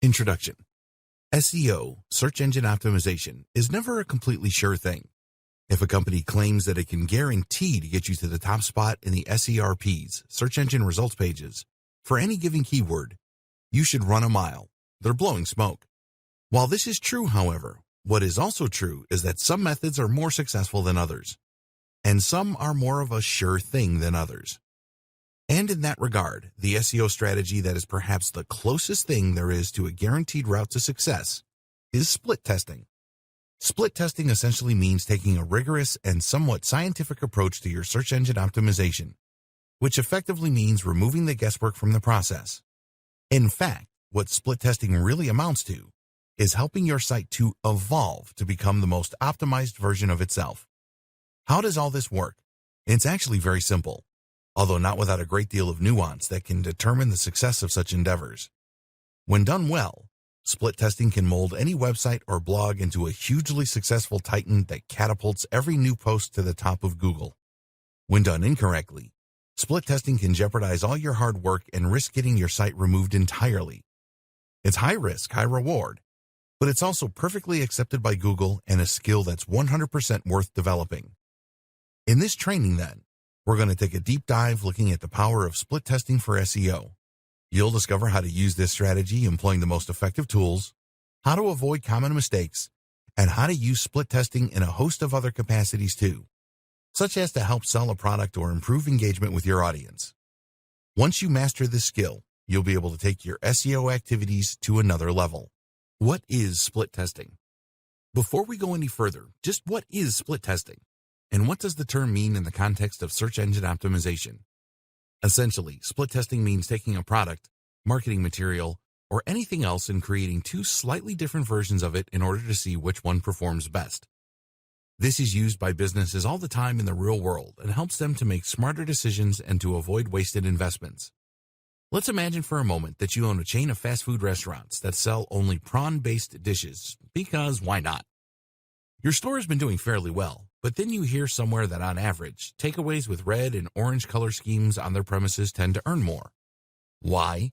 Introduction. SEO, search engine optimization, is never a completely sure thing. If a company claims that it can guarantee to get you to the top spot in the SERPs, search engine results pages, for any given keyword, you should run a mile. They're blowing smoke. While this is true, however, what is also true is that some methods are more successful than others, and some are more of a sure thing than others. And in that regard, the SEO strategy that is perhaps the closest thing there is to a guaranteed route to success is split testing. Split testing essentially means taking a rigorous and somewhat scientific approach to your search engine optimization, which effectively means removing the guesswork from the process. In fact, what split testing really amounts to is helping your site to evolve to become the most optimized version of itself. How does all this work? It's actually very simple, although not without a great deal of nuance that can determine the success of such endeavors. When done well, split testing can mold any website or blog into a hugely successful titan that catapults every new post to the top of Google. When done incorrectly, split testing can jeopardize all your hard work and risk getting your site removed entirely. It's high risk, high reward, but it's also perfectly accepted by Google and a skill that's 100% worth developing. In this training, then, we're going to take a deep dive looking at the power of split testing for SEO. You'll discover how to use this strategy employing the most effective tools, how to avoid common mistakes, and how to use split testing in a host of other capacities too, such as to help sell a product or improve engagement with your audience. Once you master this skill, you'll be able to take your SEO activities to another level. What is split testing? Before we go any further, just what is split testing? And what does the term mean in the context of search engine optimization? Essentially, split testing means taking a product, marketing material, or anything else and creating two slightly different versions of it in order to see which one performs best. This is used by businesses all the time in the real world and helps them to make smarter decisions and to avoid wasted investments. Let's imagine for a moment that you own a chain of fast food restaurants that sell only prawn-based dishes, because why not? Your store has been doing fairly well, but then you hear somewhere that on average, takeaways with red and orange color schemes on their premises tend to earn more. Why?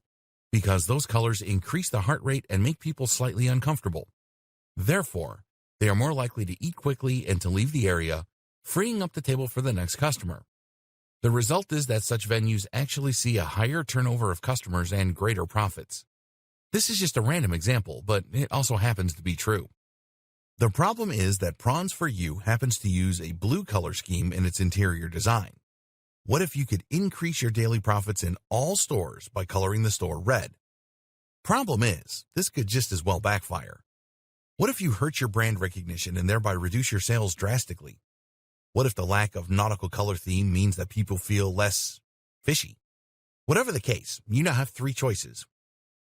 Because those colors increase the heart rate and make people slightly uncomfortable. Therefore, they are more likely to eat quickly and to leave the area, freeing up the table for the next customer. The result is that such venues actually see a higher turnover of customers and greater profits. This is just a random example, but it also happens to be true. The problem is that Prawns For You happens to use a blue color scheme in its interior design. What if you could increase your daily profits in all stores by coloring the store red? Problem is, this could just as well backfire. What if you hurt your brand recognition and thereby reduce your sales drastically? What if the lack of nautical color theme means that people feel less fishy? Whatever the case, you now have three choices.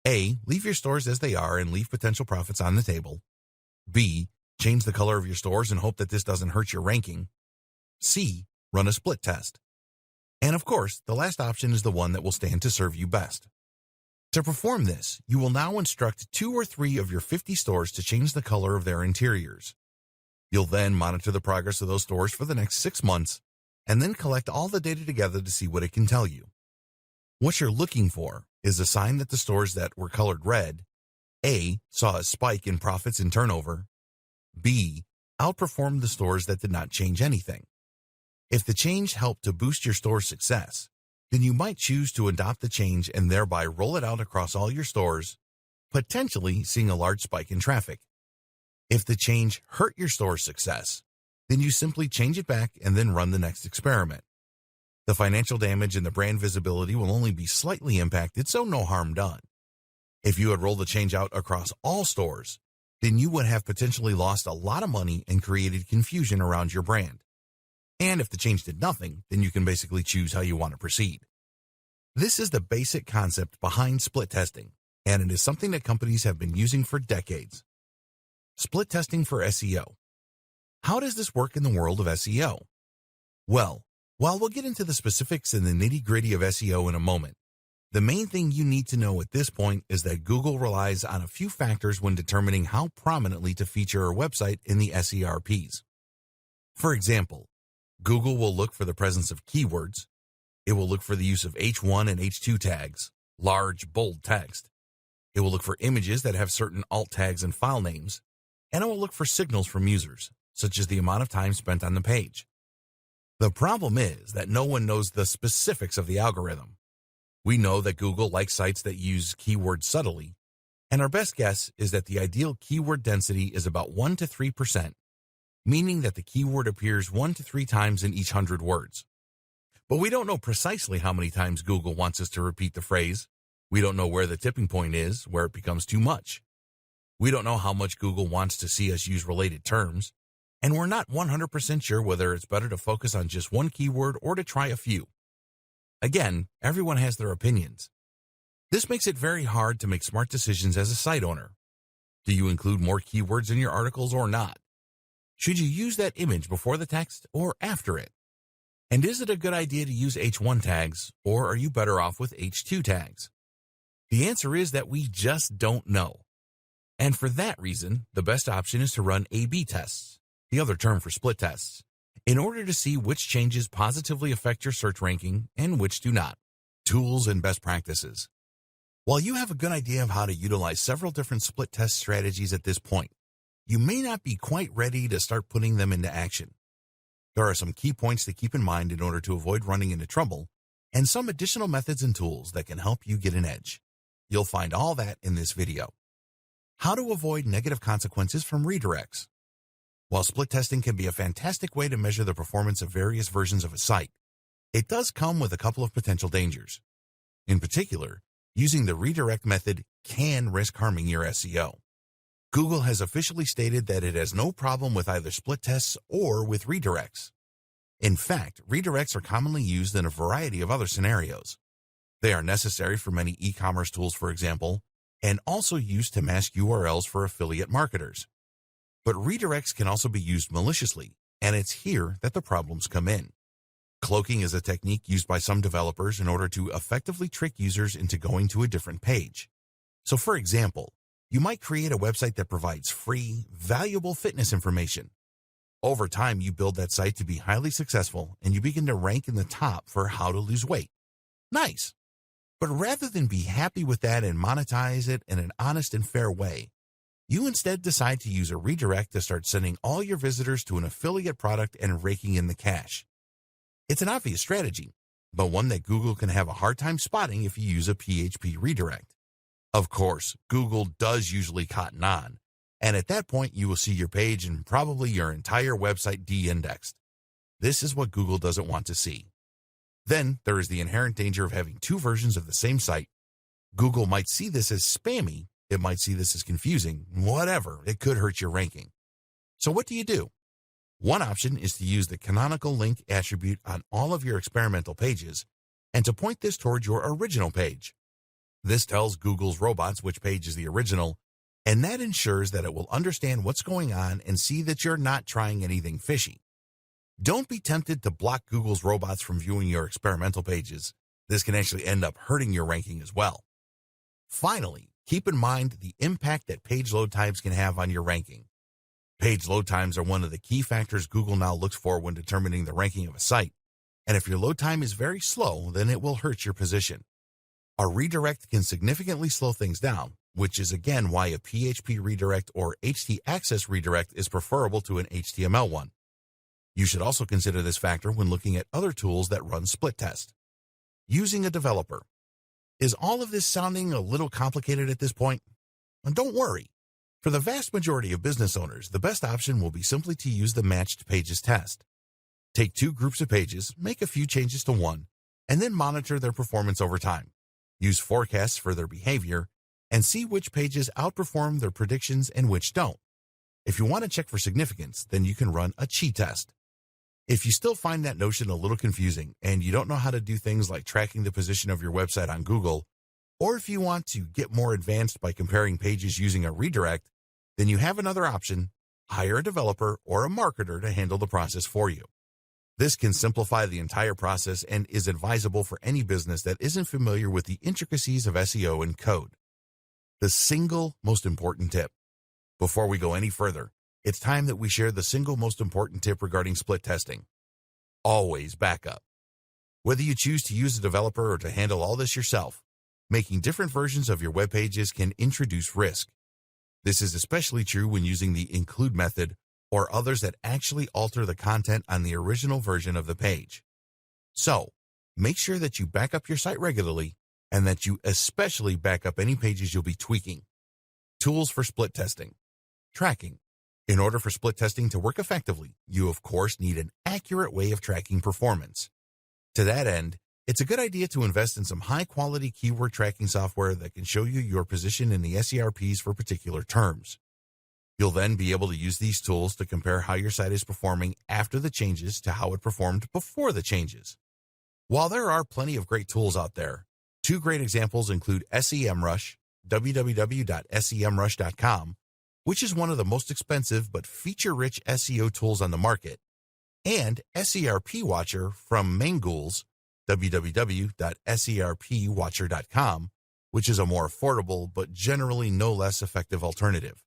A, leave your stores as they are and leave potential profits on the table. B, change the color of your stores and hope that this doesn't hurt your ranking. C, run a split test. And of course, the last option is the one that will stand to serve you best. To perform this, you will now instruct 2 or 3 of your 50 stores to change the color of their interiors. You'll then monitor the progress of those stores for the next 6 months, and then collect all the data together to see what it can tell you. What you're looking for is a sign that the stores that were colored red, A, saw a spike in profits and turnover, B, outperformed the stores that did not change anything. If the change helped to boost your store's success, then you might choose to adopt the change and thereby roll it out across all your stores, potentially seeing a large spike in traffic. If the change hurt your store's success, then you simply change it back and then run the next experiment. The financial damage and the brand visibility will only be slightly impacted, so no harm done. If you had rolled the change out across all stores, then you would have potentially lost a lot of money and created confusion around your brand. And if the change did nothing, then you can basically choose how you want to proceed. This is the basic concept behind split testing, and it is something that companies have been using for decades. Split testing for SEO. How does this work in the world of SEO? Well, while we'll get into the specifics and the nitty-gritty of SEO in a moment, the main thing you need to know at this point is that Google relies on a few factors when determining how prominently to feature a website in the SERPs. For example, Google will look for the presence of keywords. It will look for the use of H1 and H2 tags, large, bold text. It will look for images that have certain alt tags and file names, and it will look for signals from users, such as the amount of time spent on the page. The problem is that no one knows the specifics of the algorithm. We know that Google likes sites that use keywords subtly, and our best guess is that the ideal keyword density is about 1 to 3%, meaning that the keyword appears 1 to 3 times in each 100 words. But we don't know precisely how many times Google wants us to repeat the phrase. We don't know where the tipping point is, where it becomes too much. We don't know how much Google wants to see us use related terms, and we're not 100% sure whether it's better to focus on just one keyword or to try a few. Again, everyone has their opinions. This makes it very hard to make smart decisions as a site owner. Do you include more keywords in your articles or not? Should you use that image before the text or after it? And is it a good idea to use H1 tags, or are you better off with H2 tags? The answer is that we just don't know. And for that reason, the best option is to run A/B tests, the other term for split tests, in order to see which changes positively affect your search ranking and which do not. Tools and best practices. While you have a good idea of how to utilize several different split test strategies at this point, you may not be quite ready to start putting them into action. There are some key points to keep in mind in order to avoid running into trouble, and some additional methods and tools that can help you get an edge. You'll find all that in this video. How to avoid negative consequences from redirects. While split testing can be a fantastic way to measure the performance of various versions of a site, it does come with a couple of potential dangers. In particular, using the redirect method can risk harming your SEO. Google has officially stated that it has no problem with either split tests or with redirects. In fact, redirects are commonly used in a variety of other scenarios. They are necessary for many e-commerce tools, for example, and also used to mask URLs for affiliate marketers. But redirects can also be used maliciously, and it's here that the problems come in. Cloaking is a technique used by some developers in order to effectively trick users into going to a different page. So, for example, you might create a website that provides free, valuable fitness information. Over time, you build that site to be highly successful, and you begin to rank in the top for how to lose weight. Nice! But rather than be happy with that and monetize it in an honest and fair way, you instead decide to use a redirect to start sending all your visitors to an affiliate product and raking in the cash. It's an obvious strategy, but one that Google can have a hard time spotting if you use a PHP redirect. Of course, Google does usually cotton on, and at that point you will see your page and probably your entire website de-indexed. This is what Google doesn't want to see. Then there is the inherent danger of having two versions of the same site. Google might see this as spammy, it might see this as confusing, whatever, it could hurt your ranking. So what do? One option is to use the canonical link attribute on all of your experimental pages and to point this towards your original page. This tells Google's robots which page is the original, and that ensures that it will understand what's going on and see that you're not trying anything fishy. Don't be tempted to block Google's robots from viewing your experimental pages. This can actually end up hurting your ranking as well. Finally, keep in mind the impact that page load times can have on your ranking. Page load times are one of the key factors Google now looks for when determining the ranking of a site, and if your load time is very slow, then it will hurt your position. A redirect can significantly slow things down, which is again why a PHP redirect or htaccess redirect is preferable to an HTML one. You should also consider this factor when looking at other tools that run split test. Using a developer. Is all of this sounding a little complicated at this point? And don't worry. For the vast majority of business owners, the best option will be simply to use the matched pages test. Take two groups of pages, make a few changes to one, and then monitor their performance over time. Use forecasts for their behavior, and see which pages outperform their predictions and which don't. If you want to check for significance, then you can run a chi test. If you still find that notion a little confusing and you don't know how to do things like tracking the position of your website on Google, or if you want to get more advanced by comparing pages using a redirect, then you have another option: hire a developer or a marketer to handle the process for you. This can simplify the entire process and is advisable for any business that isn't familiar with the intricacies of SEO and code. The single most important tip. Before we go any further, it's time that we share the single most important tip regarding split testing. Always back up. Whether you choose to use a developer or to handle all this yourself, Making different versions of your web pages can introduce risk. This is especially true when using the include method or others that actually alter the content on the original version of the page. So, make sure that you back up your site regularly and that you especially back up any pages you'll be tweaking. Tools for split testing. Tracking. In order for split testing to work effectively, you of course need an accurate way of tracking performance. To that end, it's a good idea to invest in some high-quality keyword tracking software that can show you your position in the SERPs for particular terms. You'll then be able to use these tools to compare how your site is performing after the changes to how it performed before the changes. While there are plenty of great tools out there, two great examples include SEMrush, www.semrush.com, which is one of the most expensive but feature-rich SEO tools on the market, and SERP Watcher from Mangools, www.serpwatcher.com, which is a more affordable but generally no less effective alternative.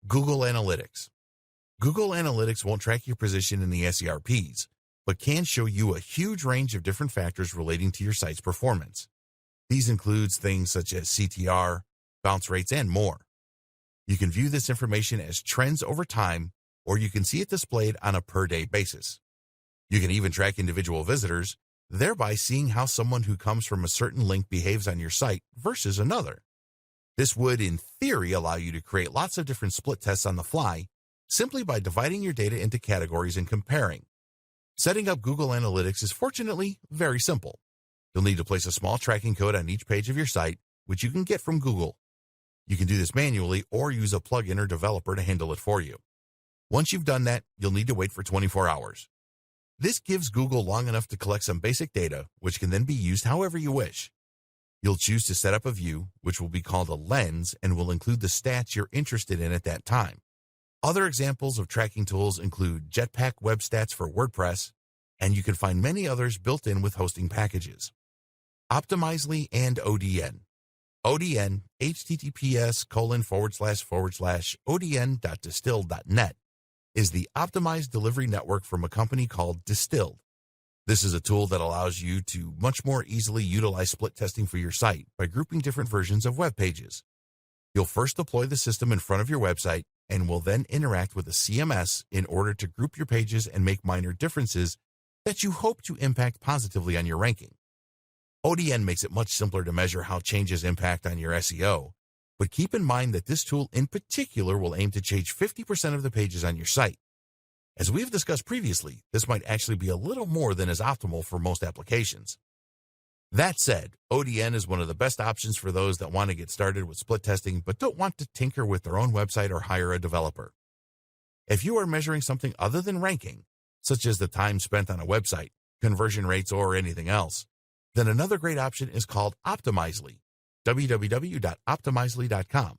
Google Analytics. Google Analytics won't track your position in the SERPs, but can show you a huge range of different factors relating to your site's performance. These include things such as CTR, bounce rates, and more. You can view this information as trends over time, or you can see it displayed on a per-day basis. You can even track individual visitors, thereby seeing how someone who comes from a certain link behaves on your site versus another. This would, in theory, allow you to create lots of different split tests on the fly, simply by dividing your data into categories and comparing. Setting up Google Analytics is fortunately very simple. You'll need to place a small tracking code on each page of your site, which you can get from Google. You can do this manually or use a plugin or developer to handle it for you. Once you've done that, you'll need to wait for 24 hours. This gives Google long enough to collect some basic data, which can then be used however you wish. You'll choose to set up a view, which will be called a lens and will include the stats you're interested in at that time. Other examples of tracking tools include Jetpack Web Stats for WordPress, and you can find many others built in with hosting packages. Optimizely and ODN. ODN, https://odn.distill.net, is the optimized delivery network from a company called Distilled. This is a tool that allows you to much more easily utilize split testing for your site by grouping different versions of web pages. You'll first deploy the system in front of your website and will then interact with a CMS in order to group your pages and make minor differences that you hope to impact positively on your ranking. ODN makes it much simpler to measure how changes impact on your SEO, but keep in mind that this tool in particular will aim to change 50% of the pages on your site. As we've discussed previously, this might actually be a little more than is optimal for most applications. That said, ODN is one of the best options for those that want to get started with split testing but don't want to tinker with their own website or hire a developer. If you are measuring something other than ranking, such as the time spent on a website, conversion rates, or anything else, then another great option is called Optimizely, www.optimizely.com.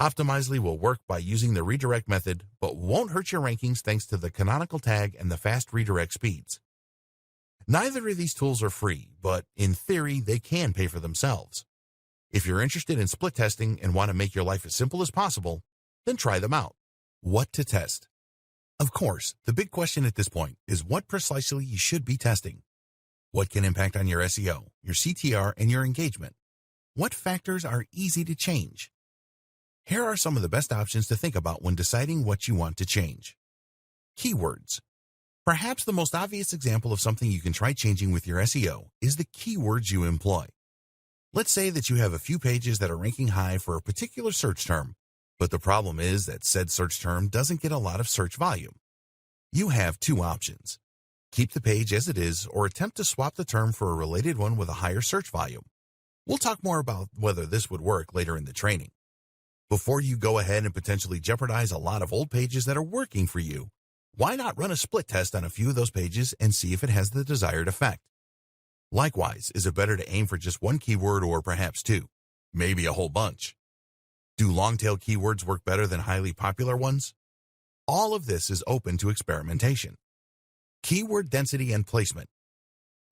Optimizely will work by using the redirect method, but won't hurt your rankings thanks to the canonical tag and the fast redirect speeds. Neither of these tools are free, but in theory, they can pay for themselves. If you're interested in split testing and want to make your life as simple as possible, then try them out. What to test? Of course, the big question at this point is what precisely you should be testing. What can impact on your SEO, your CTR, and your engagement? What factors are easy to change? Here are some of the best options to think about when deciding what you want to change. Keywords. Perhaps the most obvious example of something you can try changing with your SEO is the keywords you employ. Let's say that you have a few pages that are ranking high for a particular search term, but the problem is that said search term doesn't get a lot of search volume. You have two options. Keep the page as it is or attempt to swap the term for a related one with a higher search volume. We'll talk more about whether this would work later in the training. Before you go ahead and potentially jeopardize a lot of old pages that are working for you, why not run a split test on a few of those pages and see if it has the desired effect? Likewise, is it better to aim for just one keyword or perhaps two, maybe a whole bunch? Do long-tail keywords work better than highly popular ones? All of this is open to experimentation. Keyword density and placement.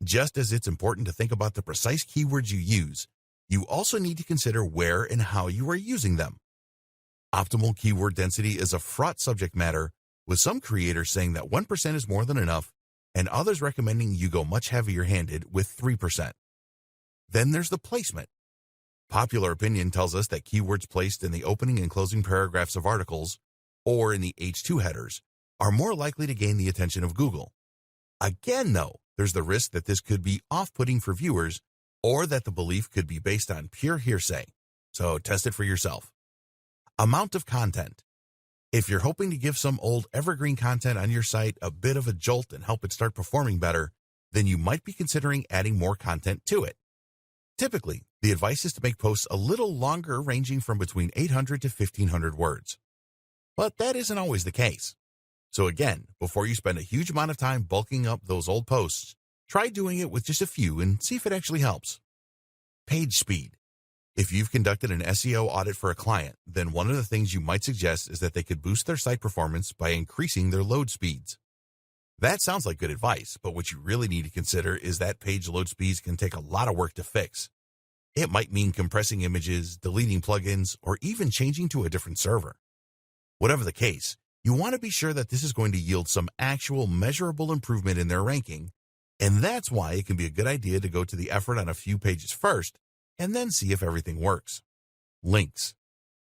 Just as it's important to think about the precise keywords you use, you also need to consider where and how you are using them. Optimal keyword density is a fraught subject matter, with some creators saying that 1% is more than enough, and others recommending you go much heavier-handed with 3%. Then there's the placement, Popular opinion tells us that keywords placed in the opening and closing paragraphs of articles, or in the H2 headers, are more likely to gain the attention of Google. Again, though, there's the risk that this could be off-putting for viewers, or that the belief could be based on pure hearsay. So test it for yourself. Amount of content. If you're hoping to give some old evergreen content on your site a bit of a jolt and help it start performing better, then you might be considering adding more content to it. Typically, the advice is to make posts a little longer, ranging from between 800 to 1,500 words. But that isn't always the case. So again, before you spend a huge amount of time bulking up those old posts, try doing it with just a few and see if it actually helps. Page speed. If you've conducted an SEO audit for a client, then one of the things you might suggest is that they could boost their site performance by increasing their load speeds. That sounds like good advice, but what you really need to consider is that page load speeds can take a lot of work to fix. It might mean compressing images, deleting plugins, or even changing to a different server. Whatever the case, you want to be sure that this is going to yield some actual measurable improvement in their ranking, and that's why it can be a good idea to go to the effort on a few pages first, and then see if everything works. Links.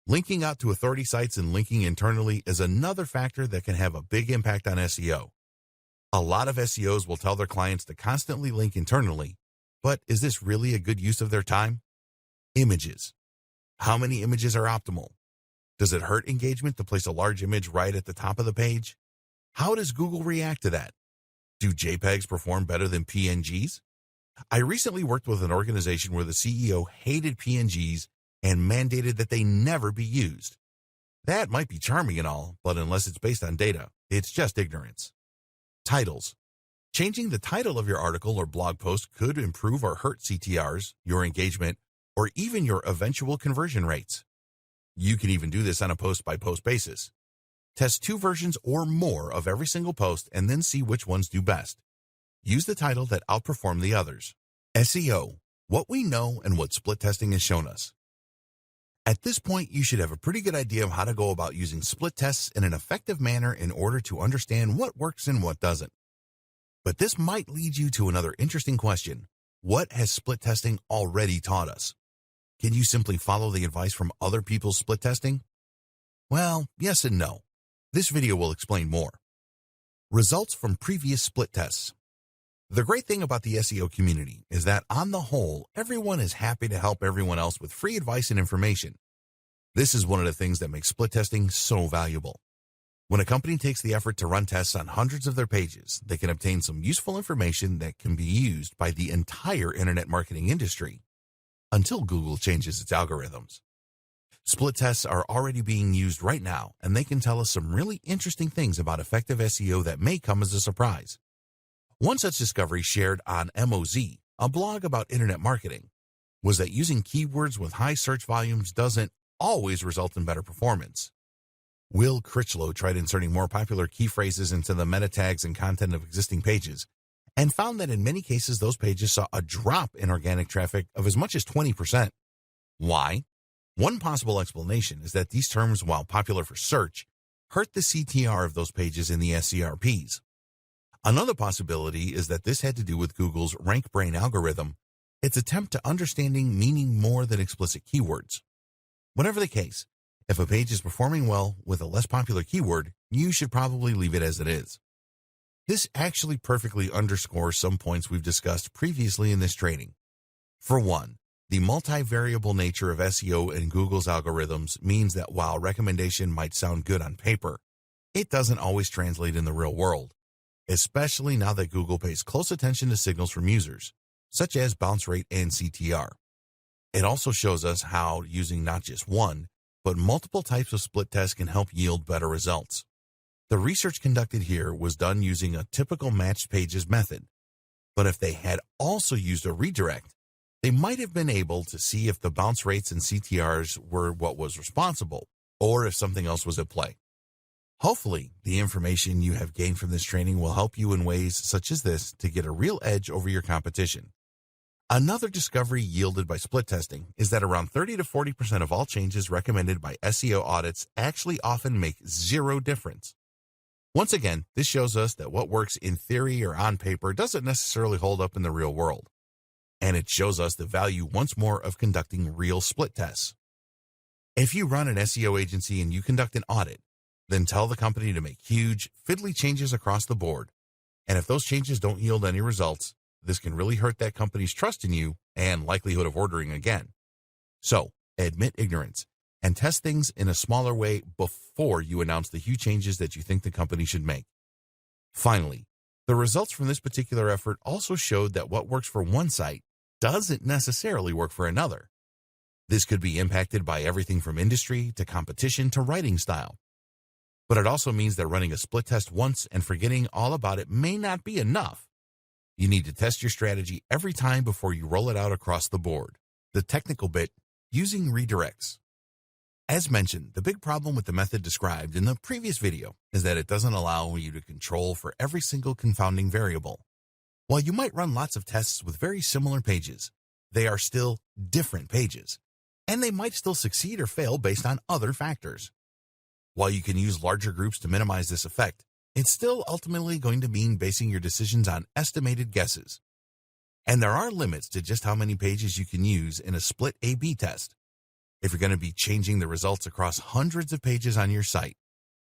Linking out to authority sites and linking internally is another factor that can have a big impact on SEO. A lot of SEOs will tell their clients to constantly link internally, but is this really a good use of their time? Images. How many images are optimal? Does it hurt engagement to place a large image right at the top of the page? How does Google react to that? Do JPEGs perform better than PNGs? I recently worked with an organization where the CEO hated PNGs and mandated that they never be used. That might be charming and all, but unless it's based on data, it's just ignorance. Titles. Changing the title of your article or blog post could improve or hurt CTRs, your engagement, or even your eventual conversion rates. You can even do this on a post-by-post basis. Test 2 versions or more of every single post and then see which ones do best. Use the title that outperformed the others. SEO, what we know and what split testing has shown us. At this point, you should have a pretty good idea of how to go about using split tests in an effective manner in order to understand what works and what doesn't. But this might lead you to another interesting question. What has split testing already taught us? Can you simply follow the advice from other people's split testing? Well, yes and no. This video will explain more. Results from previous split tests. The great thing about the SEO community is that, on the whole, everyone is happy to help everyone else with free advice and information. This is one of the things that makes split testing so valuable. When a company takes the effort to run tests on hundreds of their pages, they can obtain some useful information that can be used by the entire internet marketing industry, until Google changes its algorithms. Split tests are already being used right now, and they can tell us some really interesting things about effective SEO that may come as a surprise. One such discovery shared on MOZ, a blog about internet marketing, was that using keywords with high search volumes doesn't always result in better performance. Will Critchlow tried inserting more popular key phrases into the meta tags and content of existing pages, and found that in many cases those pages saw a drop in organic traffic of as much as 20%. Why? One possible explanation is that these terms, while popular for search, hurt the CTR of those pages in the SERPs. Another possibility is that this had to do with Google's RankBrain algorithm, its attempt at understanding meaning more than explicit keywords. Whatever the case, if a page is performing well with a less popular keyword, you should probably leave it as it is. This actually perfectly underscores some points we've discussed previously in this training. For one, the multivariable nature of SEO and Google's algorithms means that while recommendation might sound good on paper, it doesn't always translate in the real world, especially now that Google pays close attention to signals from users, such as bounce rate and CTR. It also shows us how using not just one, but multiple types of split tests can help yield better results. The research conducted here was done using a typical matched pages method, but if they had also used a redirect, they might have been able to see if the bounce rates and CTRs were what was responsible, or if something else was at play. Hopefully, the information you have gained from this training will help you in ways such as this to get a real edge over your competition. Another discovery yielded by split testing is that around 30 to 40% of all changes recommended by SEO audits actually often make zero difference. Once again, this shows us that what works in theory or on paper doesn't necessarily hold up in the real world. and it shows us the value once more of conducting real split tests. If you run an SEO agency and you conduct an audit, then tell the company to make huge, fiddly changes across the board. And if those changes don't yield any results, this can really hurt that company's trust in you and likelihood of ordering again. So, admit ignorance and test things in a smaller way before you announce the huge changes that you think the company should make. Finally, the results from this particular effort also showed that what works for one site doesn't necessarily work for another. This could be impacted by everything from industry to competition to writing style. But it also means that running a split test once and forgetting all about it may not be enough. You need to test your strategy every time before you roll it out across the board. The technical bit, using redirects. As mentioned, the big problem with the method described in the previous video is that it doesn't allow you to control for every single confounding variable. While you might run lots of tests with very similar pages, they are still different pages, and they might still succeed or fail based on other factors. While you can use larger groups to minimize this effect, it's still ultimately going to mean basing your decisions on estimated guesses. And there are limits to just how many pages you can use in a split A/B test. If you're going to be changing the results across hundreds of pages on your site,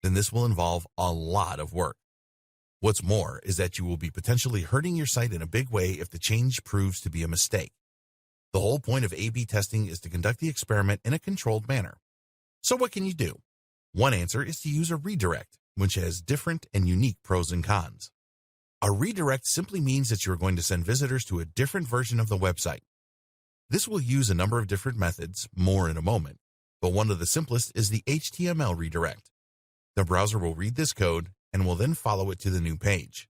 then this will involve a lot of work. What's more is that you will be potentially hurting your site in a big way if the change proves to be a mistake. The whole point of A/B testing is to conduct the experiment in a controlled manner. So what can you do? One answer is to use a redirect, which has different and unique pros and cons. A redirect simply means that you're going to send visitors to a different version of the website. This will use a number of different methods, more in a moment, but one of the simplest is the HTML redirect. The browser will read this code and will then follow it to the new page.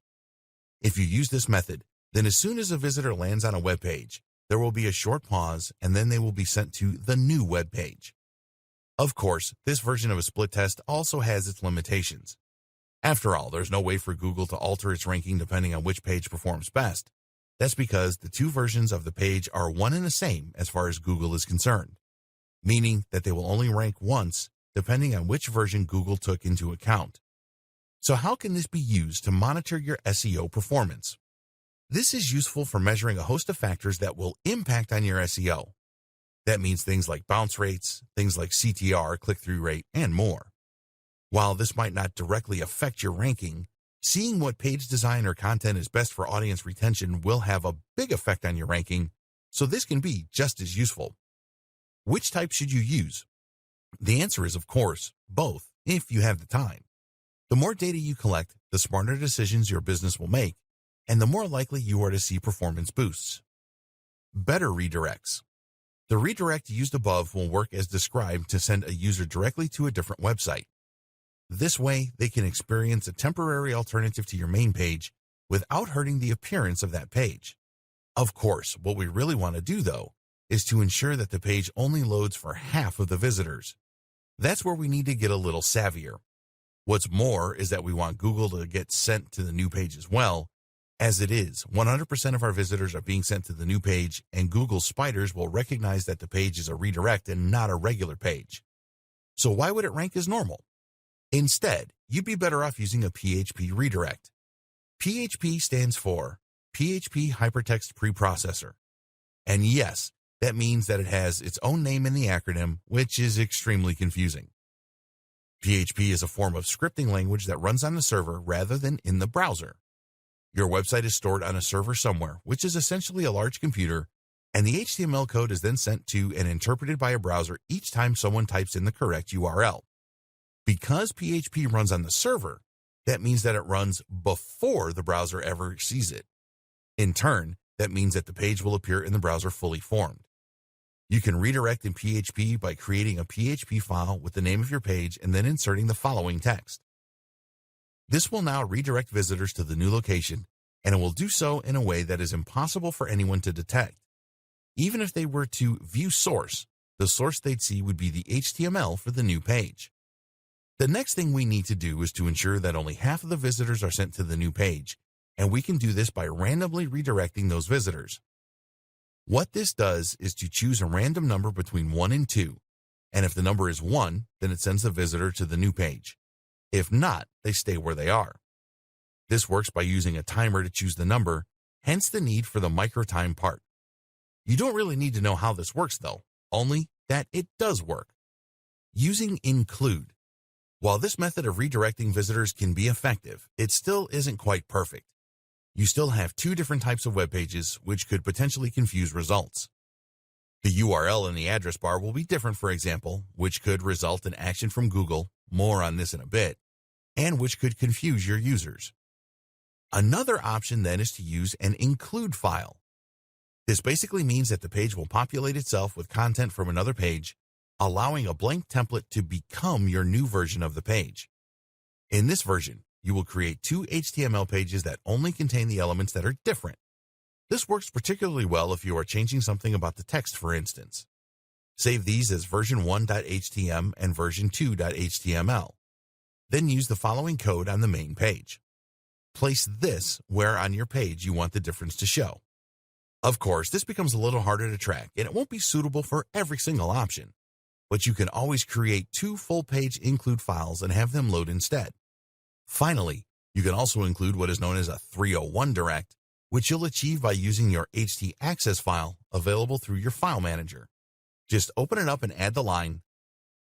If you use this method, then as soon as a visitor lands on a web page, there will be a short pause and then they will be sent to the new web page. Of course, this version of a split test also has its limitations. After all, there's no way for Google to alter its ranking depending on which page performs best. That's because the two versions of the page are one and the same as far as Google is concerned, meaning that they will only rank once depending on which version Google took into account. So how can this be used to monitor your SEO performance? This is useful for measuring a host of factors that will impact on your SEO. That means things like bounce rates, things like CTR, click-through rate, and more. While this might not directly affect your ranking, seeing what page design or content is best for audience retention will have a big effect on your ranking, so this can be just as useful. Which type should you use? The answer is, of course, both, if you have the time. The more data you collect, the smarter decisions your business will make, and the more likely you are to see performance boosts. Better redirects. The redirect used above will work as described to send a user directly to a different website. This way, they can experience a temporary alternative to your main page without hurting the appearance of that page. Of course, what we really want to do, though, is to ensure that the page only loads for half of the visitors. That's where we need to get a little savvier. What's more is that we want Google to get sent to the new page as well. As it is, 100% of our visitors are being sent to the new page, and Google spiders will recognize that the page is a redirect and not a regular page. So why would it rank as normal? Instead, you'd be better off using a PHP redirect. PHP stands for PHP Hypertext Preprocessor. And yes, that means that it has its own name in the acronym, which is extremely confusing. PHP is a form of scripting language that runs on the server rather than in the browser. Your website is stored on a server somewhere, which is essentially a large computer, and the HTML code is then sent to and interpreted by a browser each time someone types in the correct URL. Because PHP runs on the server, that means that it runs before the browser ever sees it. In turn, that means that the page will appear in the browser fully formed. You can redirect in PHP by creating a PHP file with the name of your page and then inserting the following text. This will now redirect visitors to the new location, and it will do so in a way that is impossible for anyone to detect. Even if they were to view source, the source they'd see would be the HTML for the new page. The next thing we need to do is to ensure that only half of the visitors are sent to the new page, and we can do this by randomly redirecting those visitors. What this does is to choose a random number between 1 and 2, and if the number is 1, then it sends the visitor to the new page. If not, they stay where they are. This works by using a timer to choose the number, hence the need for the micro time part. You don't really need to know how this works though, only that it does work. Using include. While this method of redirecting visitors can be effective, it still isn't quite perfect. You still have two different types of web pages, which could potentially confuse results. The URL in the address bar will be different, for example, which could result in action from Google, more on this in a bit, and which could confuse your users. Another option then is to use an include file. This basically means that the page will populate itself with content from another page, allowing a blank template to become your new version of the page. In this version, you will create two HTML pages that only contain the elements that are different. This works particularly well if you are changing something about the text, for instance. Save these as version 1.htm and version 2.html. Then use the following code on the main page. Place this where on your page you want the difference to show. Of course, this becomes a little harder to track, and it won't be suitable for every single option. But you can always create two full-page include files and have them load instead. Finally, you can also include what is known as a 301 direct, which you'll achieve by using your htaccess file available through your file manager. Just open it up and add the line.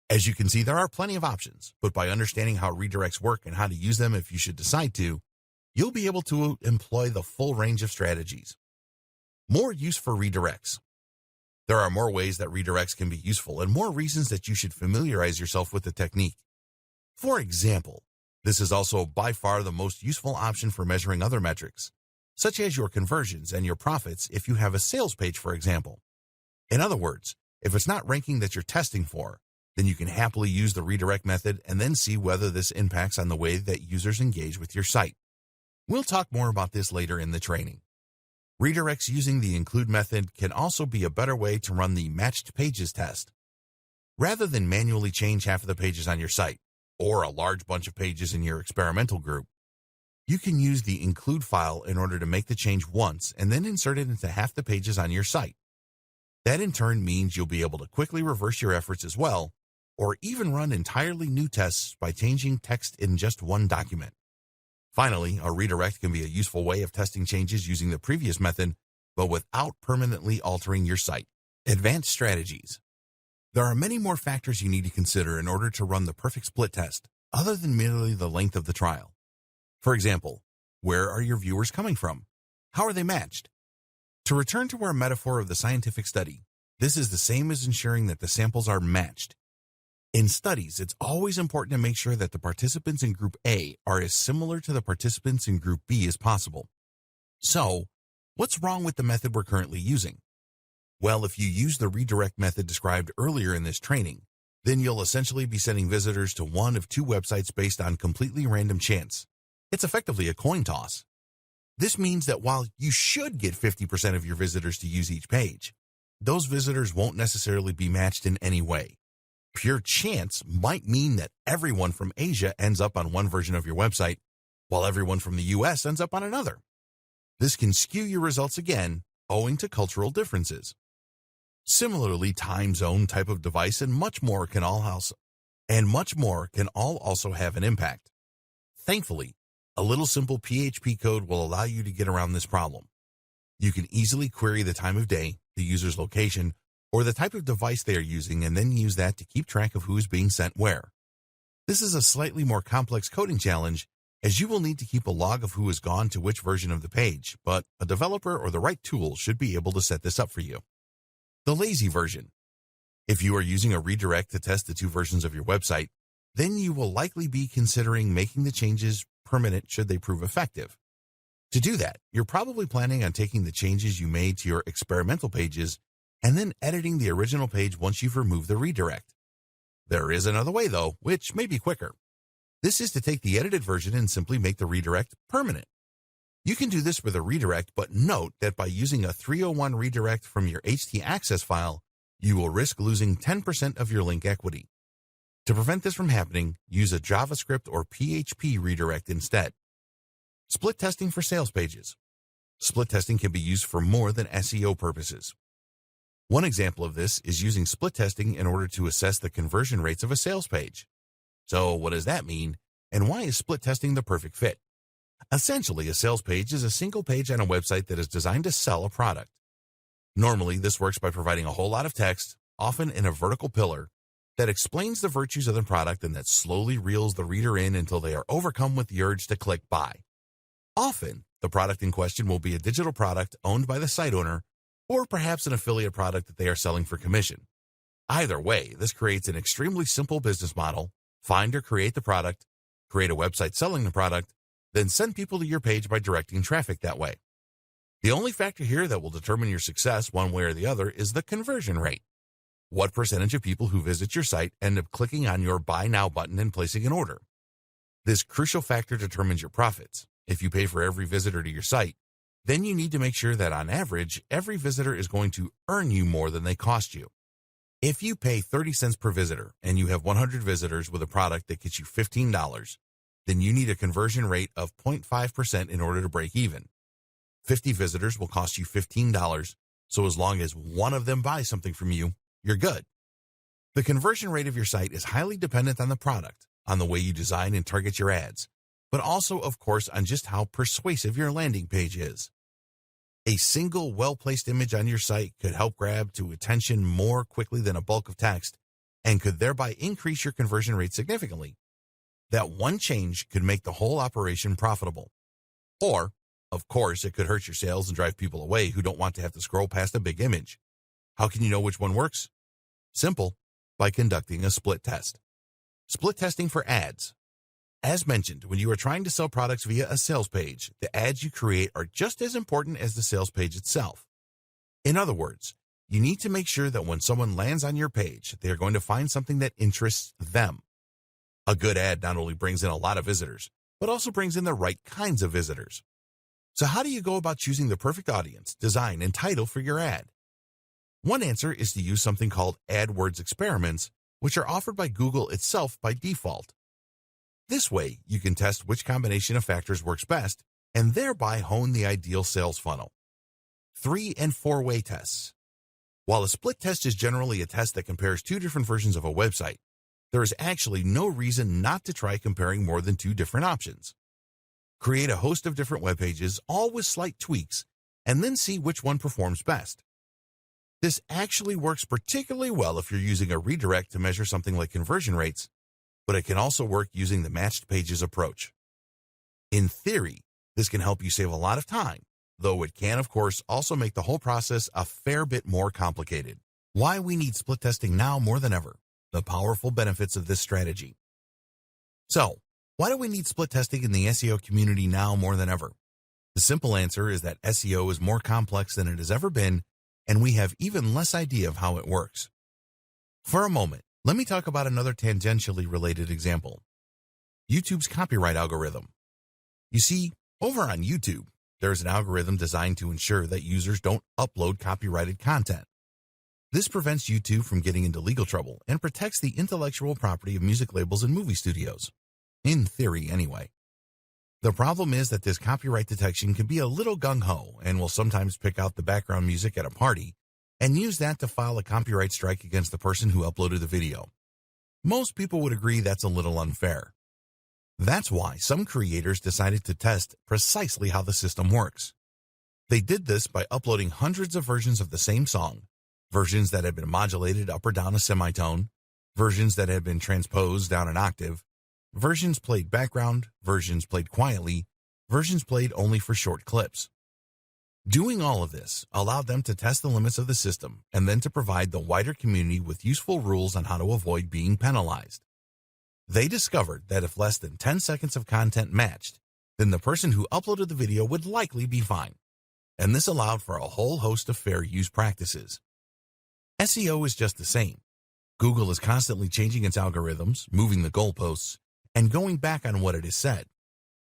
As you can see, there are plenty of options, but by understanding how redirects work and how to use them if you should decide to, you'll be able to employ the full range of strategies. More use for redirects. There are more ways that redirects can be useful and more reasons that you should familiarize yourself with the technique. For example, this is also by far the most useful option for measuring other metrics, such as your conversions and your profits if you have a sales page, for example. In other words, if it's not ranking that you're testing for, then you can happily use the redirect method and then see whether this impacts on the way that users engage with your site. We'll talk more about this later in the training. Redirects using the include method can also be a better way to run the matched pages test. Rather than manually change half of the pages on your site, or a large bunch of pages in your experimental group, you can use the include file in order to make the change once and then insert it into half the pages on your site. That in turn means you'll be able to quickly reverse your efforts as well, or even run entirely new tests by changing text in just one document. Finally, a redirect can be a useful way of testing changes using the previous method, but without permanently altering your site. Advanced strategies. There are many more factors you need to consider in order to run the perfect split test, other than merely the length of the trial. For example, where are your viewers coming from? How are they matched? To return to our metaphor of the scientific study, this is the same as ensuring that the samples are matched. In studies, it's always important to make sure that the participants in Group A are as similar to the participants in Group B as possible. So, what's wrong with the method we're currently using? Well, if you use the redirect method described earlier in this training, then you'll essentially be sending visitors to one of two websites based on completely random chance. It's effectively a coin toss. This means that while you should get 50% of your visitors to use each page, those visitors won't necessarily be matched in any way. Pure chance might mean that everyone from Asia ends up on one version of your website, while everyone from the US ends up on another. This can skew your results again, owing to cultural differences. Similarly, time zone, type of device, and much more can all also have an impact. Thankfully, a little simple PHP code will allow you to get around this problem. You can easily query the time of day, the user's location, or the type of device they are using, and then use that to keep track of who is being sent where. This is a slightly more complex coding challenge, as you will need to keep a log of who has gone to which version of the page, but a developer or the right tool should be able to set this up for you. The lazy version. If you are using a redirect to test the two versions of your website, then you will likely be considering making the changes permanent should they prove effective. To do that, you're probably planning on taking the changes you made to your experimental pages and then editing the original page once you've removed the redirect. There is another way, though, which may be quicker. This is to take the edited version and simply make the redirect permanent. You can do this with a redirect, but note that by using a 301 redirect from your htaccess file, you will risk losing 10% of your link equity. To prevent this from happening, use a JavaScript or PHP redirect instead. Split testing for sales pages. Split testing can be used for more than SEO purposes. One example of this is using split testing in order to assess the conversion rates of a sales page. So what does that mean, and why is split testing the perfect fit? Essentially, a sales page is a single page on a website that is designed to sell a product. Normally, this works by providing a whole lot of text, often in a vertical pillar, that explains the virtues of the product and that slowly reels the reader in until they are overcome with the urge to click buy. Often, the product in question will be a digital product owned by the site owner, or perhaps an affiliate product that they are selling for commission. Either way, this creates an extremely simple business model: find or create the product, create a website selling the product, then send people to your page by directing traffic that way. The only factor here that will determine your success one way or the other is the conversion rate. What percentage of people who visit your site end up clicking on your Buy Now button and placing an order? This crucial factor determines your profits. If you pay for every visitor to your site, then you need to make sure that on average, every visitor is going to earn you more than they cost you. If you pay 30 cents per visitor and you have 100 visitors with a product that gets you $15, then you need a conversion rate of 0.5% in order to break even. 50 visitors will cost you $15, so as long as one of them buys something from you, you're good. The conversion rate of your site is highly dependent on the product, on the way you design and target your ads, but also, of course, on just how persuasive your landing page is. A single well-placed image on your site could help grab to attention more quickly than a bulk of text and could thereby increase your conversion rate significantly. That one change could make the whole operation profitable. Or, of course, it could hurt your sales and drive people away who don't want to have to scroll past a big image. How can you know which one works? Simple, by conducting a split test. Split testing for ads. As mentioned, when you are trying to sell products via a sales page, the ads you create are just as important as the sales page itself. In other words, you need to make sure that when someone lands on your page, they are going to find something that interests them. A good ad not only brings in a lot of visitors, but also brings in the right kinds of visitors. So how do you go about choosing the perfect audience, design, and title for your ad? One answer is to use something called AdWords experiments, which are offered by Google itself by default. This way, you can test which combination of factors works best and thereby hone the ideal sales funnel. 3- and 4-way tests. While a split test is generally a test that compares two different versions of a website, there is actually no reason not to try comparing more than two different options. Create a host of different web pages, all with slight tweaks, and then see which one performs best. This actually works particularly well if you're using a redirect to measure something like conversion rates, but it can also work using the matched pages approach. In theory, this can help you save a lot of time, though it can, of course, also make the whole process a fair bit more complicated. Why we need split testing now more than ever. The powerful benefits of this strategy. So, why do we need split testing in the SEO community now more than ever? The simple answer is that SEO is more complex than it has ever been, and we have even less idea of how it works. For a moment, let me talk about another tangentially related example. YouTube's copyright algorithm. You see, over on YouTube, there's an algorithm designed to ensure that users don't upload copyrighted content. This prevents YouTube from getting into legal trouble and protects the intellectual property of music labels and movie studios. In theory, anyway. The problem is that this copyright detection can be a little gung-ho and will sometimes pick out the background music at a party and use that to file a copyright strike against the person who uploaded the video. Most people would agree that's a little unfair. That's why some creators decided to test precisely how the system works. They did this by uploading hundreds of versions of the same song, versions that had been modulated up or down a semitone, versions that had been transposed down an octave, versions played background, versions played quietly, versions played only for short clips. Doing all of this allowed them to test the limits of the system and then to provide the wider community with useful rules on how to avoid being penalized. They discovered that if less than 10 seconds of content matched, then the person who uploaded the video would likely be fine. And this allowed for a whole host of fair use practices. SEO is just the same. Google is constantly changing its algorithms, moving the goalposts, and going back on what it has said.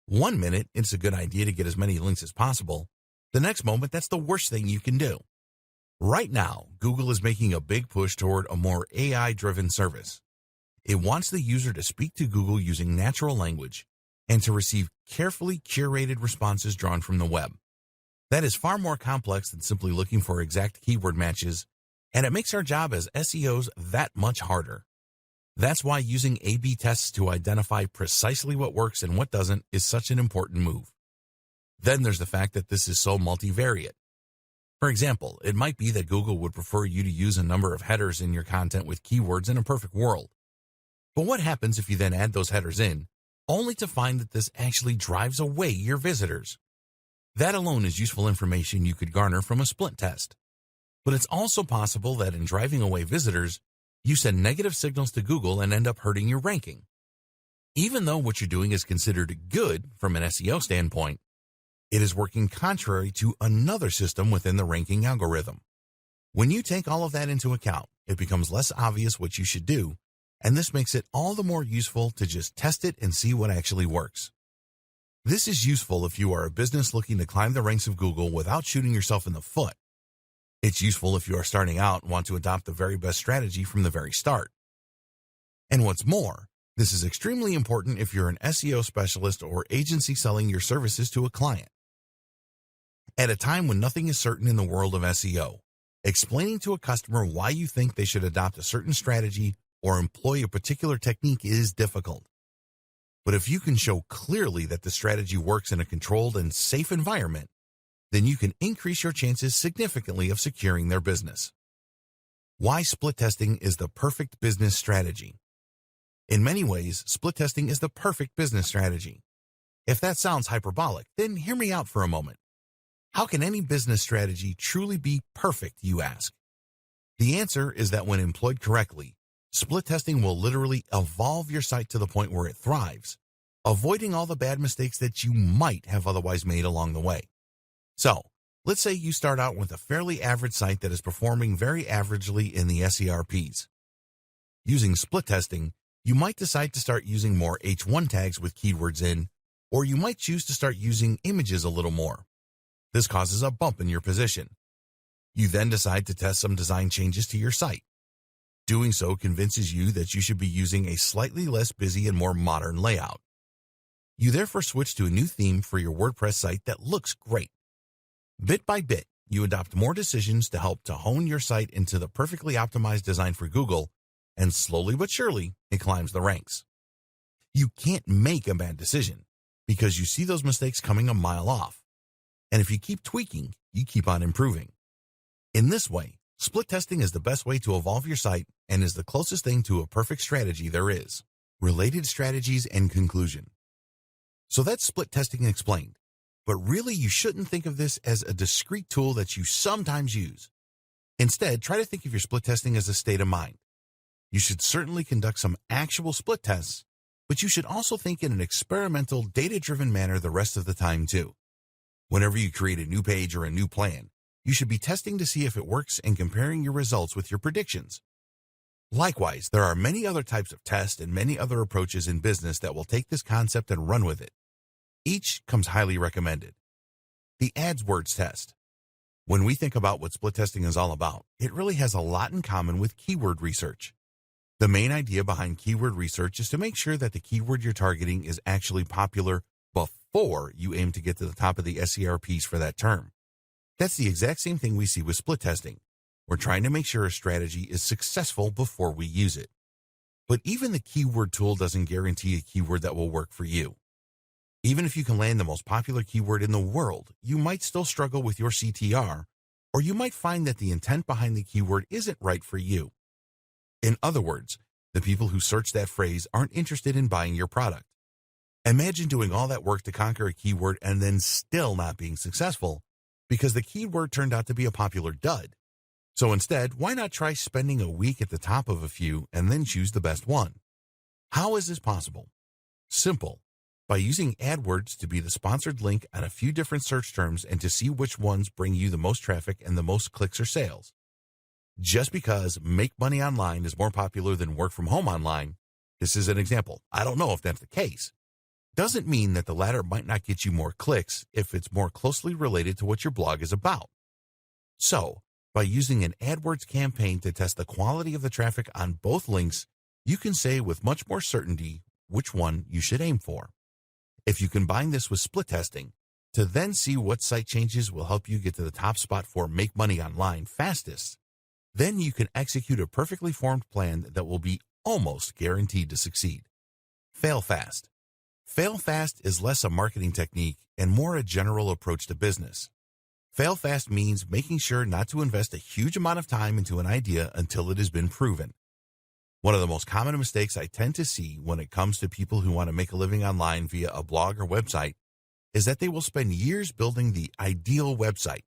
One minute, it's a good idea to get as many links as possible. The next moment, that's the worst thing you can do. Right now, Google is making a big push toward a more AI-driven service. It wants the user to speak to Google using natural language and to receive carefully curated responses drawn from the web. That is far more complex than simply looking for exact keyword matches, and it makes our job as SEOs that much harder. That's why using A/B tests to identify precisely what works and what doesn't is such an important move. Then there's the fact that this is so multivariate. For example, it might be that Google would prefer you to use a number of headers in your content with keywords in a perfect world. But what happens if you then add those headers in, only to find that this actually drives away your visitors? That alone is useful information you could garner from a split test. But it's also possible that in driving away visitors, you send negative signals to Google and end up hurting your ranking. Even though what you're doing is considered good from an SEO standpoint, it is working contrary to another system within the ranking algorithm. When you take all of that into account, it becomes less obvious what you should do, and this makes it all the more useful to just test it and see what actually works. This is useful if you are a business looking to climb the ranks of Google without shooting yourself in the foot. It's useful if you are starting out and want to adopt the very best strategy from the very start. And what's more, this is extremely important if you're an SEO specialist or agency selling your services to a client. At a time when nothing is certain in the world of SEO, explaining to a customer why you think they should adopt a certain strategy or employ a particular technique is difficult. But if you can show clearly that the strategy works in a controlled and safe environment, then you can increase your chances significantly of securing their business. Why split testing is the perfect business strategy. In many ways, split testing is the perfect business strategy. If that sounds hyperbolic, then hear me out for a moment. How can any business strategy truly be perfect, you ask? The answer is that when employed correctly, split testing will literally evolve your site to the point where it thrives, avoiding all the bad mistakes that you might have otherwise made along the way. So, let's say you start out with a fairly average site that is performing very averagely in the SERPs. Using split testing, you might decide to start using more H1 tags with keywords in, or you might choose to start using images a little more. This causes a bump in your position. You then decide to test some design changes to your site. Doing so convinces you that you should be using a slightly less busy and more modern layout. You therefore switch to a new theme for your WordPress site that looks great. Bit by bit, you adopt more decisions to help to hone your site into the perfectly optimized design for Google, and slowly but surely, it climbs the ranks. You can't make a bad decision because you see those mistakes coming a mile off. And if you keep tweaking, you keep on improving. In this way, split testing is the best way to evolve your site and is the closest thing to a perfect strategy there is. Related strategies and conclusion. So that's split testing explained. But really, you shouldn't think of this as a discrete tool that you sometimes use. Instead, try to think of your split testing as a state of mind. You should certainly conduct some actual split tests, but you should also think in an experimental, data-driven manner the rest of the time too. Whenever you create a new page or a new plan, you should be testing to see if it works and comparing your results with your predictions. Likewise, there are many other types of tests and many other approaches in business that will take this concept and run with it. Each comes highly recommended. The AdWords test. When we think about what split testing is all about, it really has a lot in common with keyword research. The main idea behind keyword research is to make sure that the keyword you're targeting is actually popular before you aim to get to the top of the SERPs for that term. That's the exact same thing we see with split testing. We're trying to make sure a strategy is successful before we use it. But even the keyword tool doesn't guarantee a keyword that will work for you. Even if you can land the most popular keyword in the world, you might still struggle with your CTR, or you might find that the intent behind the keyword isn't right for you. In other words, the people who search that phrase aren't interested in buying your product. Imagine doing all that work to conquer a keyword and then still not being successful because the keyword turned out to be a popular dud. So instead, why not try spending a week at the top of a few and then choose the best one? How is this possible? Simple. By using AdWords to be the sponsored link on a few different search terms and to see which ones bring you the most traffic and the most clicks or sales. Just because make money online is more popular than work from home online, this is an example. I don't know if that's the case. Doesn't mean that the latter might not get you more clicks if it's more closely related to what your blog is about. So, by using an AdWords campaign to test the quality of the traffic on both links, you can say with much more certainty which one you should aim for. If you combine this with split testing, to then see what site changes will help you get to the top spot for make money online fastest, then you can execute a perfectly formed plan that will be almost guaranteed to succeed. Fail fast. Fail fast is less a marketing technique and more a general approach to business. Fail fast means making sure not to invest a huge amount of time into an idea until it has been proven. One of the most common mistakes I tend to see when it comes to people who want to make a living online via a blog or website is that they will spend years building the ideal website.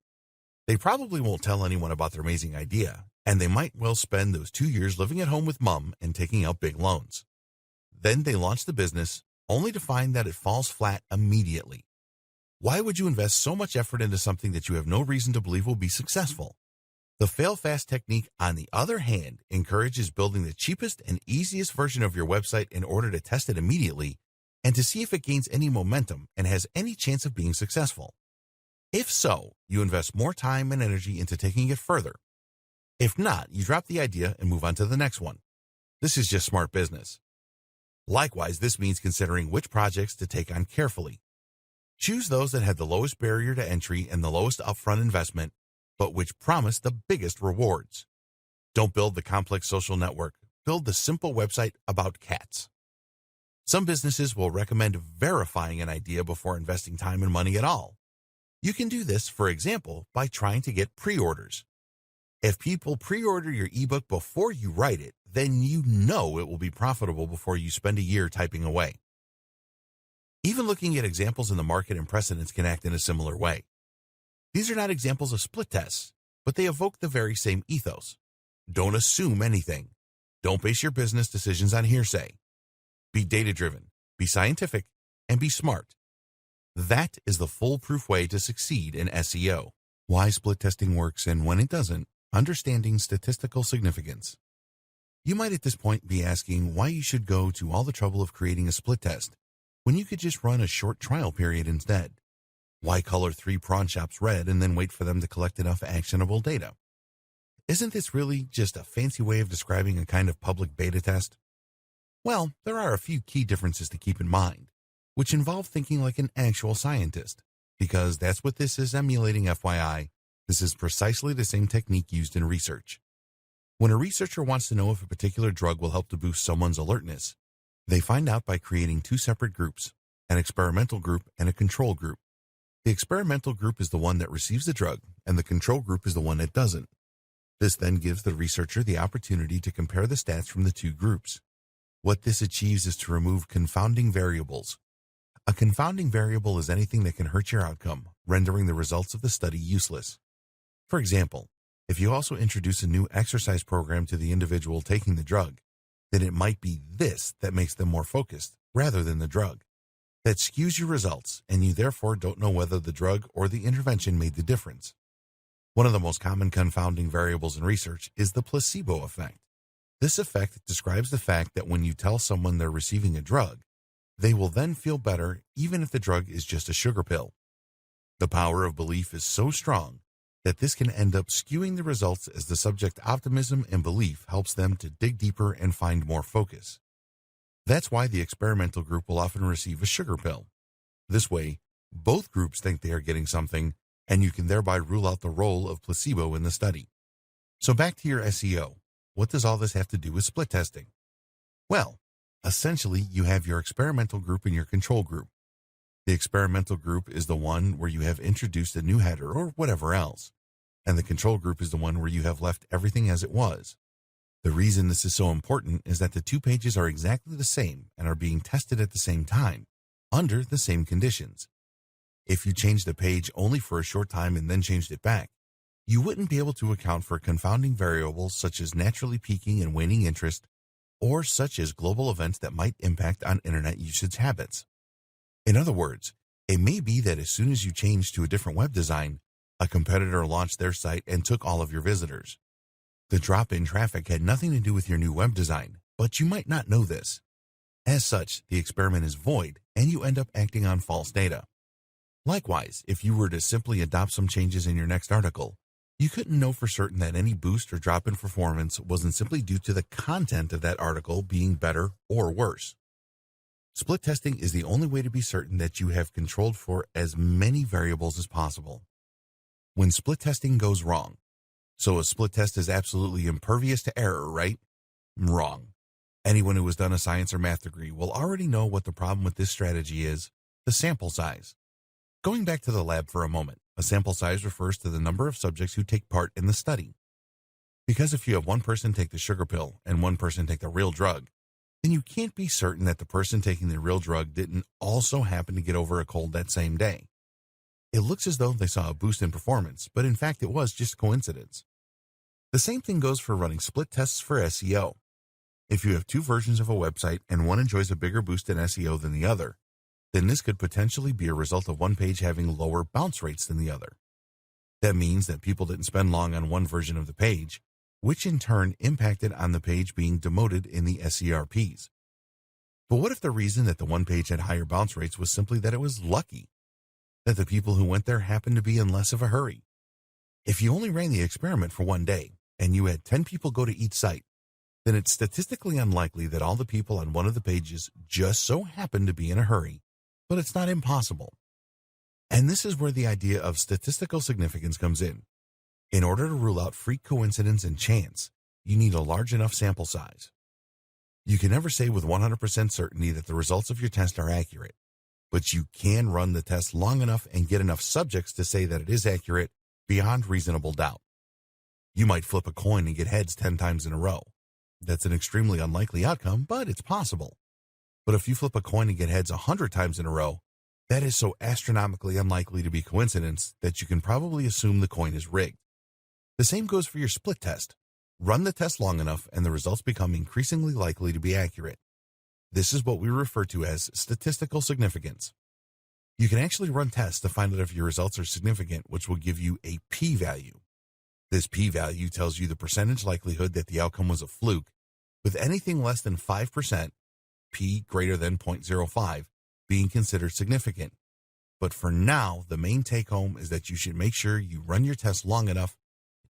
They probably won't tell anyone about their amazing idea, and they might well spend those 2 years living at home with mom and taking out big loans. Then they launch the business, only to find that it falls flat immediately. Why would you invest so much effort into something that you have no reason to believe will be successful? The fail-fast technique, on the other hand, encourages building the cheapest and easiest version of your website in order to test it immediately and to see if it gains any momentum and has any chance of being successful. If so, you invest more time and energy into taking it further. If not, you drop the idea and move on to the next one. This is just smart business. Likewise, this means considering which projects to take on carefully. Choose those that had the lowest barrier to entry and the lowest upfront investment, but which promise the biggest rewards. Don't build the complex social network. Build the simple website about cats. Some businesses will recommend verifying an idea before investing time and money at all. You can do this, for example, by trying to get pre-orders. If people pre-order your ebook before you write it, then you know it will be profitable before you spend a year typing away. Even looking at examples in the market and precedents can act in a similar way. These are not examples of split tests, but they evoke the very same ethos. Don't assume anything. Don't base your business decisions on hearsay. Be data-driven, be scientific, and be smart. That is the foolproof way to succeed in SEO. Why split testing works and when it doesn't, understanding statistical significance. You might at this point be asking why you should go to all the trouble of creating a split test when you could just run a short trial period instead. Why color 3 prawn shops red and then wait for them to collect enough actionable data? Isn't this really just a fancy way of describing a kind of public beta test? Well, there are a few key differences to keep in mind, which involve thinking like an actual scientist, because that's what this is emulating. FYI, this is precisely the same technique used in research. When a researcher wants to know if a particular drug will help to boost someone's alertness, they find out by creating 2 separate groups, an experimental group and a control group. The experimental group is the one that receives the drug, and the control group is the one that doesn't. This then gives the researcher the opportunity to compare the stats from the 2 groups. What this achieves is to remove confounding variables. A confounding variable is anything that can hurt your outcome, rendering the results of the study useless. For example, if you also introduce a new exercise program to the individual taking the drug, then it might be this that makes them more focused, rather than the drug. That skews your results, and you therefore don't know whether the drug or the intervention made the difference. One of the most common confounding variables in research is the placebo effect. This effect describes the fact that when you tell someone they're receiving a drug, they will then feel better even if the drug is just a sugar pill. The power of belief is so strong that this can end up skewing the results as the subject's optimism and belief helps them to dig deeper and find more focus. That's why the experimental group will often receive a sugar pill. This way, both groups think they are getting something, and you can thereby rule out the role of placebo in the study. So back to your SEO. What does all this have to do with split testing? Well, essentially, you have your experimental group and your control group. The experimental group is the one where you have introduced a new header or whatever else, and the control group is the one where you have left everything as it was. The reason this is so important is that the 2 pages are exactly the same and are being tested at the same time, under the same conditions. If you changed the page only for a short time and then changed it back, you wouldn't be able to account for confounding variables such as naturally peaking and waning interest, or such as global events that might impact on internet usage habits. In other words, it may be that as soon as you changed to a different web design, a competitor launched their site and took all of your visitors. The drop in traffic had nothing to do with your new web design, but you might not know this. As such, the experiment is void, and you end up acting on false data. Likewise, if you were to simply adopt some changes in your next article, you couldn't know for certain that any boost or drop in performance wasn't simply due to the content of that article being better or worse. Split testing is the only way to be certain that you have controlled for as many variables as possible. When split testing goes wrong, so a split test is absolutely impervious to error, right? Wrong. Anyone who has done a science or math degree will already know what the problem with this strategy is: the sample size. Going back to the lab for a moment, A sample size refers to the number of subjects who take part in the study. Because if you have one person take the sugar pill and one person take the real drug, then you can't be certain that the person taking the real drug didn't also happen to get over a cold that same day. It looks as though they saw a boost in performance, but in fact it was just coincidence. The same thing goes for running split tests for SEO. If you have two versions of a website and one enjoys a bigger boost in SEO than the other, then this could potentially be a result of one page having lower bounce rates than the other. That means that people didn't spend long on one version of the page, which in turn impacted on the page being demoted in the SERPs. But what if the reason that the one page had higher bounce rates was simply that it was lucky, that the people who went there happened to be in less of a hurry? If you only ran the experiment for one day and you had 10 people go to each site, then it's statistically unlikely that all the people on one of the pages just so happened to be in a hurry, but it's not impossible. And this is where the idea of statistical significance comes in. In order to rule out freak coincidence and chance, you need a large enough sample size. You can never say with 100% certainty that the results of your test are accurate, but you can run the test long enough and get enough subjects to say that it is accurate beyond reasonable doubt. You might flip a coin and get heads 10 times in a row. That's an extremely unlikely outcome, but it's possible. But if you flip a coin and get heads 100 times in a row, that is so astronomically unlikely to be coincidence that you can probably assume the coin is rigged. The same goes for your split test. Run the test long enough and the results become increasingly likely to be accurate. This is what we refer to as statistical significance. You can actually run tests to find out if your results are significant, which will give you a p-value. This p-value tells you the percentage likelihood that the outcome was a fluke, with anything less than 5%, p greater than 0.05, being considered significant. But for now, the main take-home is that you should make sure you run your test long enough,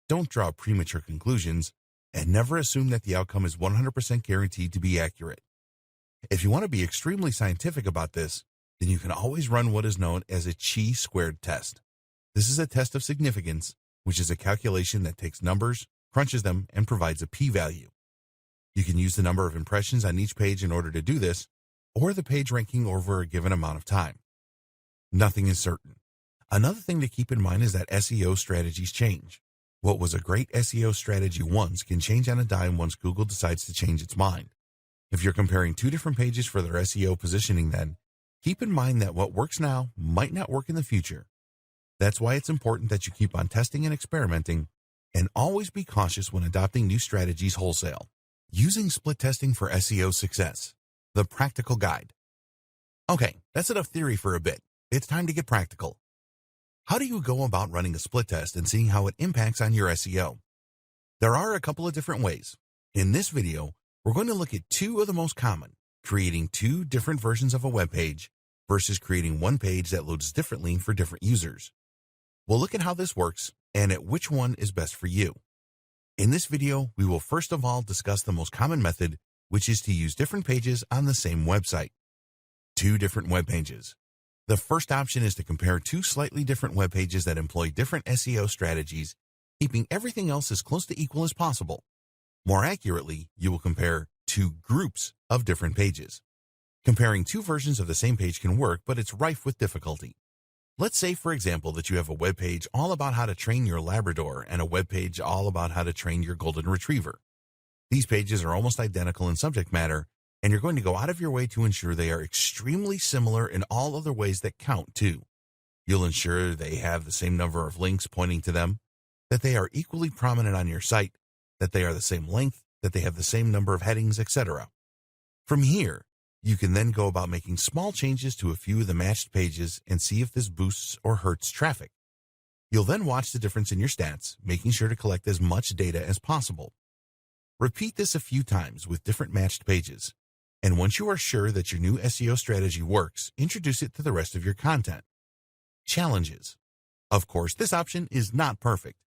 don't draw premature conclusions, and never assume that the outcome is 100% guaranteed to be accurate. If you want to be extremely scientific about this, then you can always run what is known as a chi-squared test. This is a test of significance, which is a calculation that takes numbers, crunches them, and provides a p-value. You can use the number of impressions on each page in order to do this, or the page ranking over a given amount of time. Nothing is certain. Another thing to keep in mind is that SEO strategies change. What was a great SEO strategy once can change on a dime once Google decides to change its mind. If you're comparing two different pages for their SEO positioning then, keep in mind that what works now might not work in the future. That's why it's important that you keep on testing and experimenting, and always be cautious when adopting new strategies wholesale. Using split testing for SEO success. The practical guide. Okay, that's enough theory for a bit. It's time to get practical. How do you go about running a split test and seeing how it impacts on your SEO? There are a couple of different ways. In this video, we're going to look at two of the most common, creating two different versions of a web page versus creating one page that loads differently for different users. We'll look at how this works and at which one is best for you. In this video, we will first of all discuss the most common method, which is to use different pages on the same website. Two different web pages. The first option is to compare two slightly different web pages that employ different SEO strategies, keeping everything else as close to equal as possible. More accurately, you will compare two groups of different pages. Comparing two versions of the same page can work, but it's rife with difficulty. Let's say, for example, that you have a web page all about how to train your Labrador and a web page all about how to train your Golden Retriever. These pages are almost identical in subject matter, and you're going to go out of your way to ensure they are extremely similar in all other ways that count, too. You'll ensure they have the same number of links pointing to them, that they are equally prominent on your site, that they are the same length, that they have the same number of headings, etc. From here, you can then go about making small changes to a few of the matched pages and see if this boosts or hurts traffic. You'll then watch the difference in your stats, making sure to collect as much data as possible. Repeat this a few times with different matched pages. And once you are sure that your new SEO strategy works, introduce it to the rest of your content. Challenges. Of course, this option is not perfect.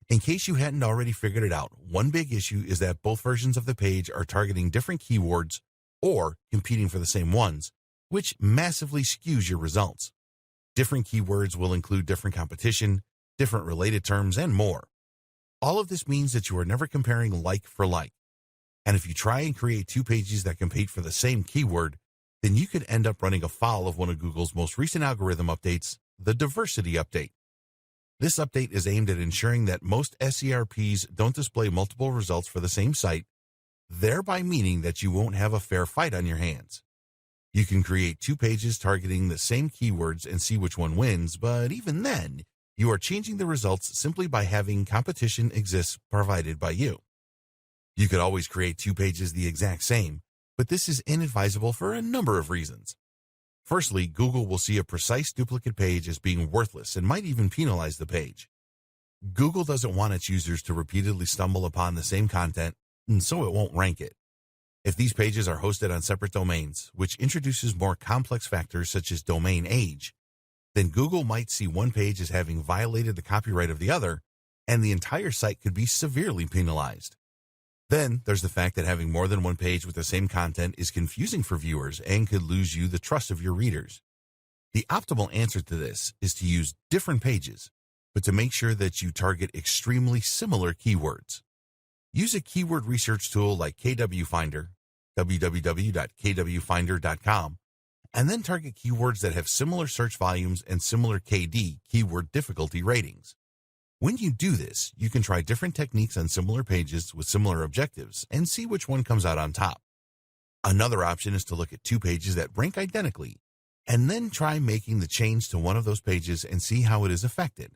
In case you hadn't already figured it out, one big issue is that both versions of the page are targeting different keywords or competing for the same ones, which massively skews your results. Different keywords will include different competition, different related terms, and more. All of this means that you are never comparing like for like. And if you try and create two pages that compete for the same keyword, then you could end up running afoul of one of Google's most recent algorithm updates, the diversity update. This update is aimed at ensuring that most SERPs don't display multiple results for the same site, thereby meaning that you won't have a fair fight on your hands. You can create 2 pages targeting the same keywords and see which one wins, but even then, you are changing the results simply by having competition exists provided by you. You could always create 2 pages the exact same, but this is inadvisable for a number of reasons. Firstly, Google will see a precise duplicate page as being worthless and might even penalize the page. Google doesn't want its users to repeatedly stumble upon the same content, and so it won't rank it. If these pages are hosted on separate domains, which introduces more complex factors such as domain age, then Google might see one page as having violated the copyright of the other, and the entire site could be severely penalized. Then there's the fact that having more than one page with the same content is confusing for viewers and could lose you the trust of your readers. The optimal answer to this is to use different pages, but to make sure that you target extremely similar keywords. Use a keyword research tool like KW Finder, www.kwfinder.com, and then target keywords that have similar search volumes and similar KD, keyword difficulty ratings. When you do this, you can try different techniques on similar pages with similar objectives and see which one comes out on top. Another option is to look at 2 pages that rank identically, and then try making the change to one of those pages and see how it is affected.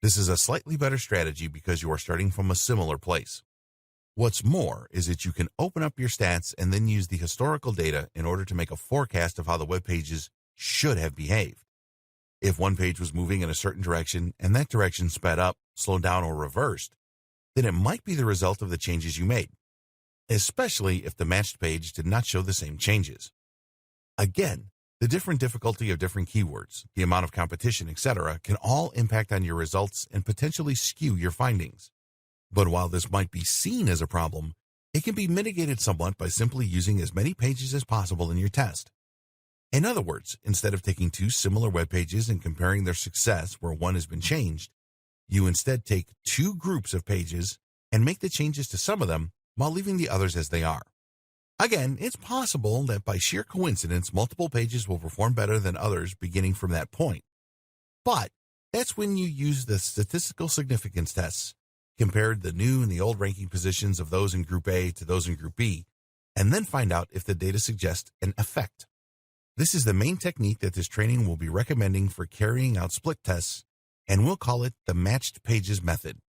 This is a slightly better strategy because you are starting from a similar place. What's more is that you can open up your stats and then use the historical data in order to make a forecast of how the web pages should have behaved. If one page was moving in a certain direction and that direction sped up, slowed down, or reversed, then it might be the result of the changes you made, especially if the matched page did not show the same changes. Again, the different difficulty of different keywords, the amount of competition, etc., can all impact on your results and potentially skew your findings. But while this might be seen as a problem, it can be mitigated somewhat by simply using as many pages as possible in your test. In other words, instead of taking 2 similar web pages and comparing their success where one has been changed, you instead take 2 groups of pages and make the changes to some of them while leaving the others as they are. Again, it's possible that by sheer coincidence, multiple pages will perform better than others beginning from that point. But that's when you use the statistical significance tests, compare the new and the old ranking positions of those in Group A to those in Group B, and then find out if the data suggests an effect. This is the main technique that this training will be recommending for carrying out split tests, and we'll call it the matched pages method.